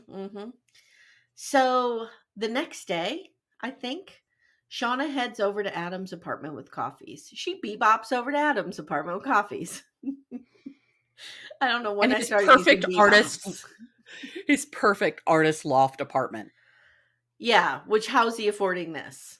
So the next day, I think, Shauna heads over to Adam's apartment with coffees. She bebops over to Adam's apartment with coffees. I don't know when I started using bebops. His perfect artist loft apartment. Yeah, which how's he affording this?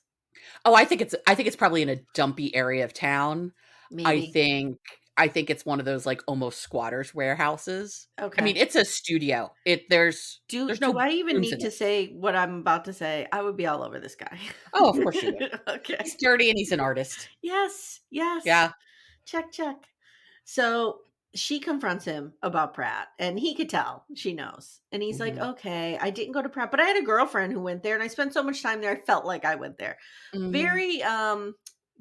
Oh, I think it's probably in a dumpy area of town. I Maybe. think I think it's one of those, like, almost squatters' warehouses. I mean, Okay. it's a studio. There's Do no I even rooms need in to it. say what I'm about to say? I would be all over this guy. Oh, of course you would. Okay. He's dirty and he's an artist. Yes, yes. Yeah. Check, check. So she confronts him about Pratt, and he could tell she knows. And he's like, Mhm. okay, I didn't go to Pratt, but I had a girlfriend who went there, and I spent so much time there, I felt like I went there. Mhm. Very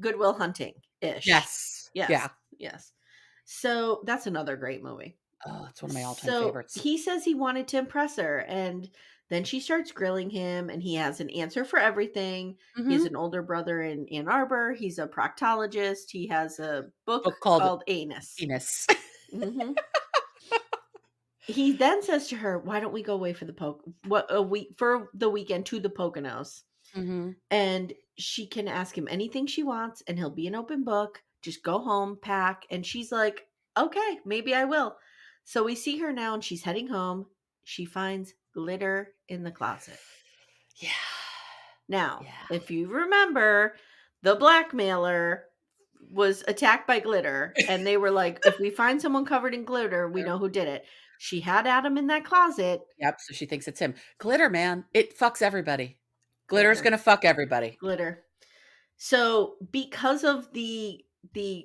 Goodwill Hunting ish. Yes. Yes, Yeah. yes. So that's another great movie. Oh, it's one of my all-time So favorites. he says he wanted to impress her, and then she starts grilling him, and he has an answer for everything. He has Mhm. an older brother in Ann Arbor. He's a proctologist. He has a book Book called called Anus. Venus. hmm He then says to her, "Why don't we go away for the what a week for the weekend to the Poconos?" Mhm. And she can ask him anything she wants, and he'll be an open book. Just go home, pack. And she's like, okay, maybe I will. So we see her now, and she's heading home. She finds glitter in the closet. Yeah. Now, Yeah. if you remember, the blackmailer was attacked by glitter, and they were like, if we find someone covered in glitter, we Yep. know who did it. She had Adam in that closet. Yep, so she thinks it's him. Glitter, man, it fucks everybody. Glitter's Glitter, gonna fuck everybody. glitter. So because of the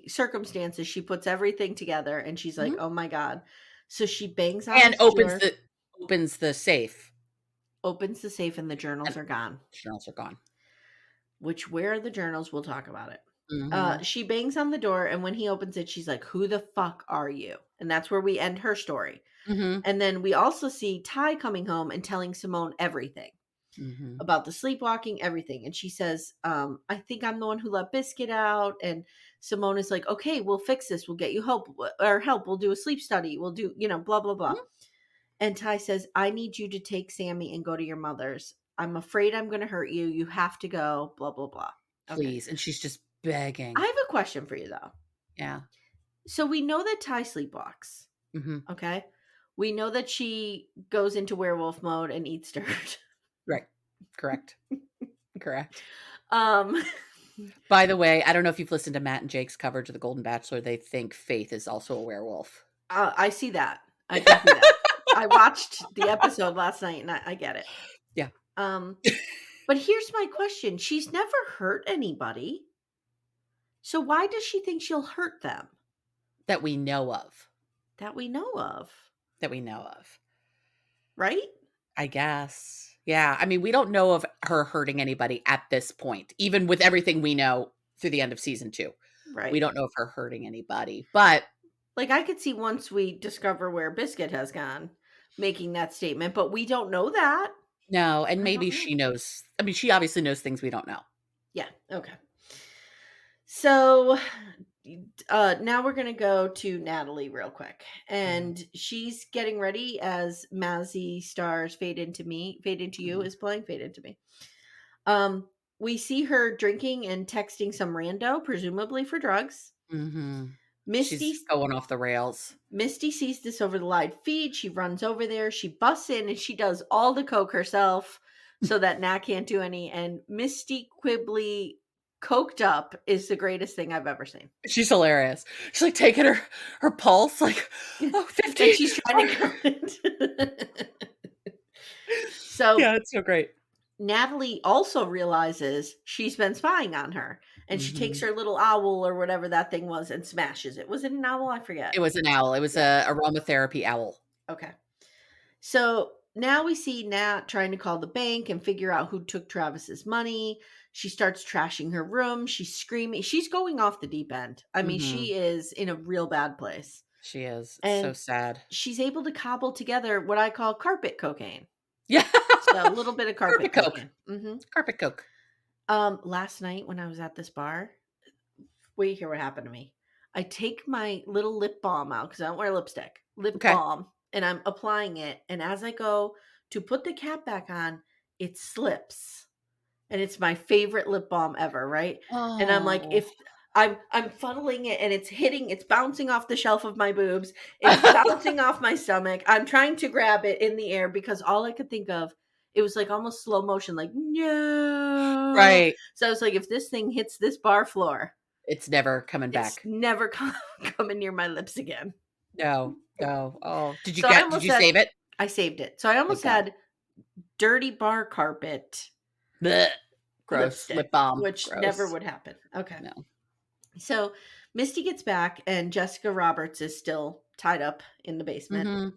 circumstances, she puts everything together and she's like, Mhm. "Oh my god." So she bangs on And his door, opens the safe, opens the safe, and the and journals are gone. journals are gone. Which where are the journals? We'll talk about it. Mhm. She bangs on the door, and when he opens it, she's like, "Who the fuck are you?" And that's where we end her story. Mhm. And then we also see Ty coming home and telling Simone everything Mhm. about the sleepwalking, everything. And she says, I think I'm the one who let Biscuit out. And Simone is like, okay, we'll fix this. We'll get you help. We'll do a sleep study. We'll do, blah, blah, blah. Mhm. And Ty says, I need you to take Sammy and go to your mother's. I'm afraid I'm going to hurt you. You have to go, blah, blah, blah. Okay. Please, and she's just I begging. have a question for you, though. Yeah. So we know that Ty sleepwalks. Mhm. Okay. We know that she goes into werewolf mode and eats dirt. Right. Correct. Correct. um, By the way, I don't know if you've listened to Matt and Jake's coverage of The Golden Bachelor, they think Faith is also a werewolf. I see that. I can see that. I watched the episode last night and I get it. Yeah. Um, but here's my question. She's never hurt anybody. So why does she think she'll hurt them That we know of. that we know of? That we know of. Right? I guess. Yeah, I mean, we don't know of her hurting anybody at this point, even with everything we know through the end of season 2. We Right. don't know of her hurting anybody, but Like I could see once we discover where Biscuit has gone making that statement, but we don't know that. no, and I maybe don't know. she knows. I mean, she obviously knows things we don't know. Yeah. Okay. So now we're gonna go to Natalie real quick, Mhm, and she's getting ready as Mazzy stars Fade Into Me, Fade Into You mhm, is playing Fade Into Me. Um, we see her drinking and texting some rando, presumably for drugs. mhm. Misty She's going off the rails. Misty sees this over the live feed. She runs over there. She busts in and she does all the coke herself so that Nat can't do any. And Misty Quibbly coked up is the greatest thing I've ever seen. She's hilarious. She's, like, taking her pulse, like, "Oh, And 50." she's trying to count it. So Yeah, it's so great. Natalie also realizes she's been spying on her. And she takes Mhm. her little owl or whatever that thing was and smashes it. Was it an owl? I forget. It was an owl. It was Yeah. a aromatherapy owl. Okay. So now we see Nat trying to call the bank and figure out who took Travis's money. She starts trashing her room. She's screaming. She's going off the deep end. I mean, Mhm. she is in a real bad place. She is. It's so And sad. she's able to cobble together what I call carpet cocaine. Yeah. So a little bit of carpet Carpet Coke. cocaine. Carpet Coke. Last night when I was at this bar, wait, hear what happened to me. I take my little lip balm out because I don't wear lipstick, lip Okay. balm, and I'm applying it. And as I go to put the cap back on, it slips. And it's my favorite lip balm ever, right? And I'm like, Oh. if I'm funneling it and it's bouncing off the shelf of my boobs, it's bouncing off my stomach. I'm trying to grab it in the air because all I could think of it was like almost slow motion, like, no. Right. So I was like, if this thing hits this bar floor, It's never coming it's back. never coming near my lips again. No, no. Oh, So I did almost you had, save it? I saved it. So I Thank almost God. had dirty bar carpet Blech. Gross. lipstick, Lip balm. which never Gross. would happen. Okay. No. So Misty gets back and Jessica Roberts is still tied up in the basement.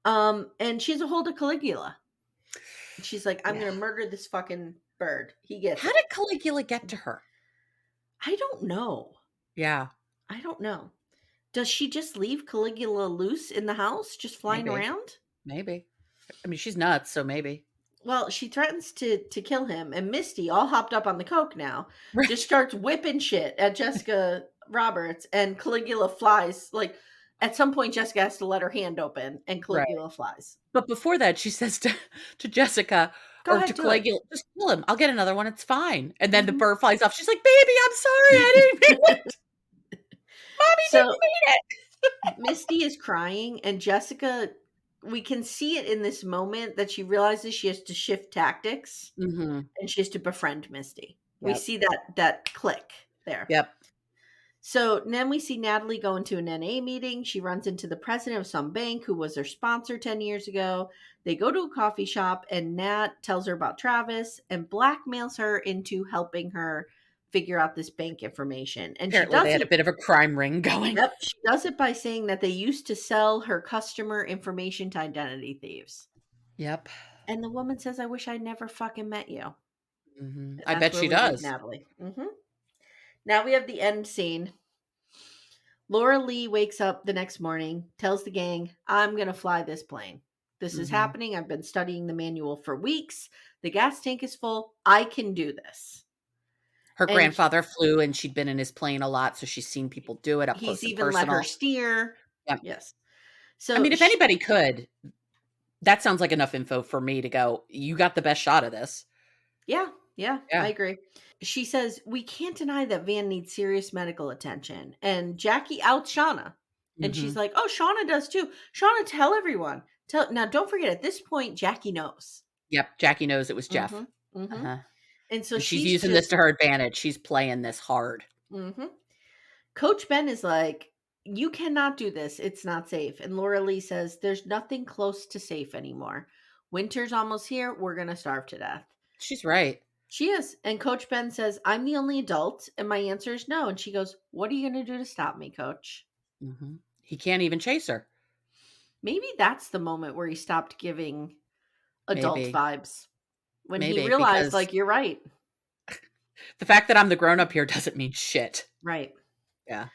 Mhm. And she has a hold of Caligula. She's like, I'm Yeah. gonna murder this fucking bird. He gets How it. did Caligula get to her? I don't know. Yeah, I don't know. Does she just leave Caligula loose in the house, just flying maybe. around? Maybe. I mean, she's nuts, so maybe. Well, she threatens to kill him, and Misty, all hopped up on the coke now, just Right. starts whipping shit at Jessica Roberts, and Caligula flies. Like at some point, Jessica has to let her hand open, and Right. Caligula flies. But before that, she says to Jessica Go or to ahead, do it. Caligula, "Just kill him. I'll get another one. It's fine." And then the Mhm. bird flies off. She's like, "Baby, I'm sorry. I didn't mean it. Mommy didn't So mean it." Misty is crying, and Jessica, we can see it in this moment that she realizes she has to shift tactics Mhm. and she has to befriend Misty. We Yep. see that click there. Yep. So then we see Natalie go into an NA meeting. She runs into the president of some bank who was her sponsor 10 years ago. They go to a coffee shop, and Nat tells her about Travis and blackmails her into helping her figure out this bank information. And she Apparently, they does had a it. bit of a crime ring going. Yep, she does it by saying that they used to sell her customer information to identity thieves. Yep. And the woman says, I wish I never fucking met you. Mhm. And I that's bet where she we leave does. Natalie. Now we have the end scene. Laura Lee wakes up the next morning, tells the gang, I'm going to fly this plane. This is Mhm. happening. I've been studying the manual for weeks. The gas tank is full. I can do this. Her And grandfather flew, and she'd been in his plane a lot, so she's seen people do it up he's close and even let her personal. steer. Yep. Yes. I So mean, if anybody could, that sounds like enough info for me to go, "You got the best shot of this." yeah, I Yeah. agree. She says, we can't deny that Van needs serious medical attention. And Jackie outs Shauna. And she's Mhm. like, oh, Shauna does too. Shauna, tell everyone. Now, don't forget, at this point, Jackie knows. Yep, Jackie knows it was Jeff. Mm-hmm. Mm-hmm. Uh-huh. And so And she's she's using this just, to her advantage. She's playing this hard. mm-hmm. Coach Ben is like, you cannot do this. It's not safe. And Laura Lee says, there's nothing close to safe anymore. Winter's almost here. We're going to starve to death. She's right. She is. And Coach Ben says, I'm the only adult. And my answer is no. And she goes, what are you going to do to stop me, Coach? Mhm. He can't even chase her. Maybe that's the moment where he stopped giving adult Maybe. vibes. When he Maybe, realized, because like, you're right. the fact that I'm the grown-up here doesn't mean shit. Right. Yeah.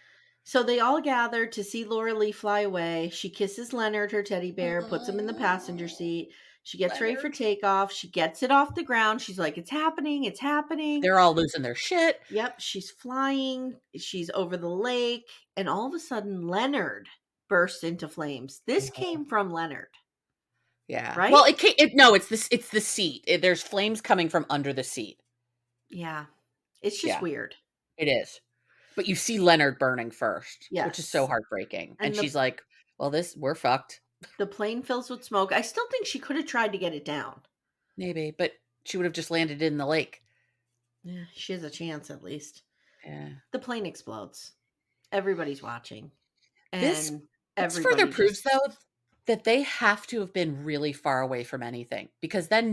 So they all gather to see Laura Lee fly away. She kisses Leonard, her teddy bear, puts him in the passenger seat. She gets ready for Leonard. takeoff. She gets it off the ground. She's like, it's happening. It's happening. They're all losing their shit. Yep. She's flying. She's over the lake. And all of a sudden, Leonard bursts into flames. This Mhm. came from Leonard, Yeah. right? Well, no, it's the seat. There's flames coming from under the seat. Yeah. It's just Yeah, weird. it is. But you see Leonard burning first, which is so Yes. heartbreaking. And And she's like, "Well, we're fucked." the plane fills with smoke. I still think she could have tried to get it down. Maybe, but she would have just landed in the lake. Yeah, she has a chance at least. Yeah. The plane explodes. Everybody's watching. This And this further everybody proves, just though, that they have to have been really far away from anything, because then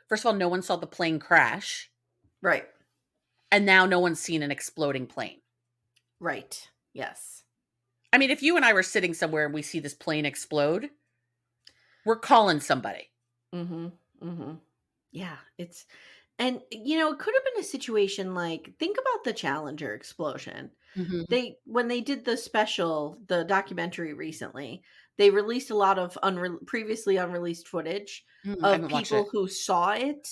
first of all, no one saw the plane crash, right. and now no one's seen an exploding plane. Right. Yes. I mean, if you and I were sitting somewhere and we see this plane explode, we're calling somebody. Mm-hmm. Mm-hmm. Yeah. It could have been a situation like, think about the Challenger explosion. Mhm. When they did the documentary recently, they released a lot of previously unreleased footage I of haven't watched people it. who saw it.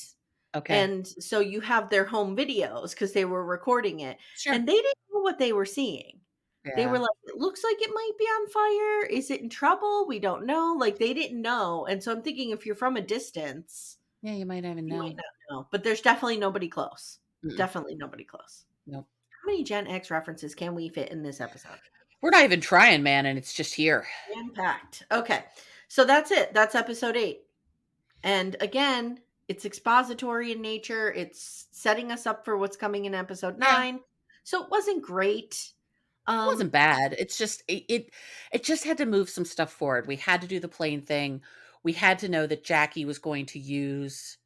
Okay. And so you have their home videos because they were recording it, Sure. and they didn't know what they were seeing. They were Yeah. like, it looks like it might be on fire. Is it in trouble? We don't know. Like, they didn't know. And so I'm thinking, if you're from a distance, Yeah, you might even you might know. not know. But there's definitely nobody close. Mm-mm. Definitely nobody close. Nope. How many Gen X references can we fit in this episode? We're not even trying, man, and it's just here. Impact. Okay. So that's it. That's episode 8. And again, It's expository in nature. It's setting us up for what's coming in episode Yeah. 9. So it wasn't great. It wasn't bad. It's just it just had to move some stuff forward. We had to do the plane thing. We had to know that Jackie was going to use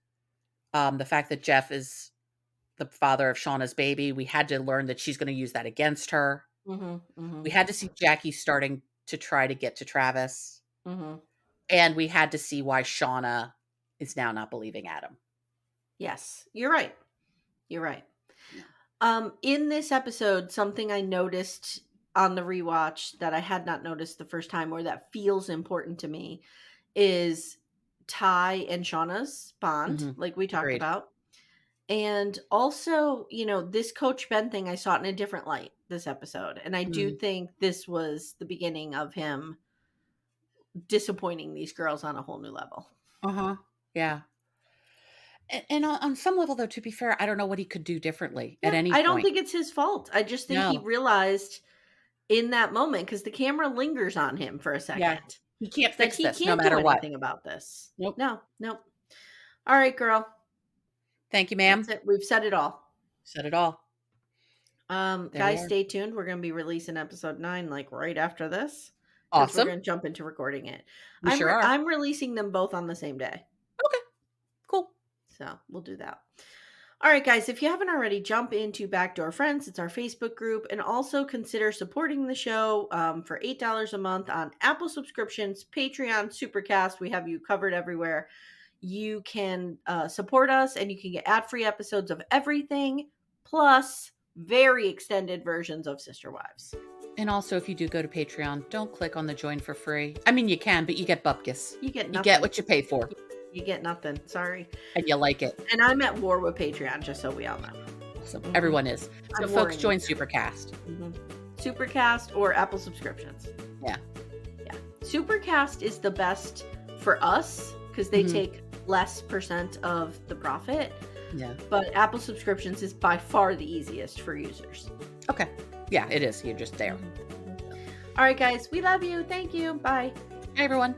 the fact that Jeff is the father of Shauna's baby. We had to learn that she's going to use that against her. Mhm, We mhm, had to see Jackie starting to try to get to Travis, mhm. and we had to see why Shauna is now not believing Adam. Yes, you're right. You're right. Yeah. In this episode, something I noticed on the rewatch that I had not noticed the first time, or that feels important to me, is Ty and Shauna's bond, Mhm. like we talked Agreed. about. And also, this Coach Ben thing, I saw it in a different light this episode. And I do Mm. think this was the beginning of him disappointing these girls on a whole new level. Uh-huh. Yeah. And on some level, though, to be fair, I don't know what he could do differently at Yeah, any I don't point. think it's his fault. I just think he No. realized in that moment, because the camera lingers on him for a Yeah. second, He can't that fix he this no can't do matter what. anything about this. Nope. No, no. All right, girl. Thank you, That's ma'am. it. We've said it all. Said it all. There we Guys, are. stay tuned. We're going to be releasing episode 9 like right after this, because we're Awesome. going to jump into recording it. We sure are. I'm releasing them both on the same day, Okay. Cool. so we'll do that. All right, guys, if you haven't already, jump into Backdoor Friends. It's our Facebook group, and also consider supporting the show for $8 a month on Apple subscriptions, Patreon, Supercast. We have you covered everywhere. You can support us, and you can get ad-free episodes of everything, plus very extended versions of Sister Wives. And also, if you do go to Patreon, don't click on the join for free. I mean, you can, but you get bupkis. You get You nothing. get what you pay for, You get nothing. Sorry. and you like it. And I'm at war with Patreon, just so we all know. So Mhm. everyone is. So I'm folks, warring join you. Supercast. Supercast or Apple subscriptions. Yeah. Yeah. Supercast is the best for us because they Mhm. take less percent of the profit, Yeah. but Apple subscriptions is by far the easiest for users. Okay. Yeah, it is. You're just there. All right, guys, we love you. Thank you. Bye. Hey, everyone.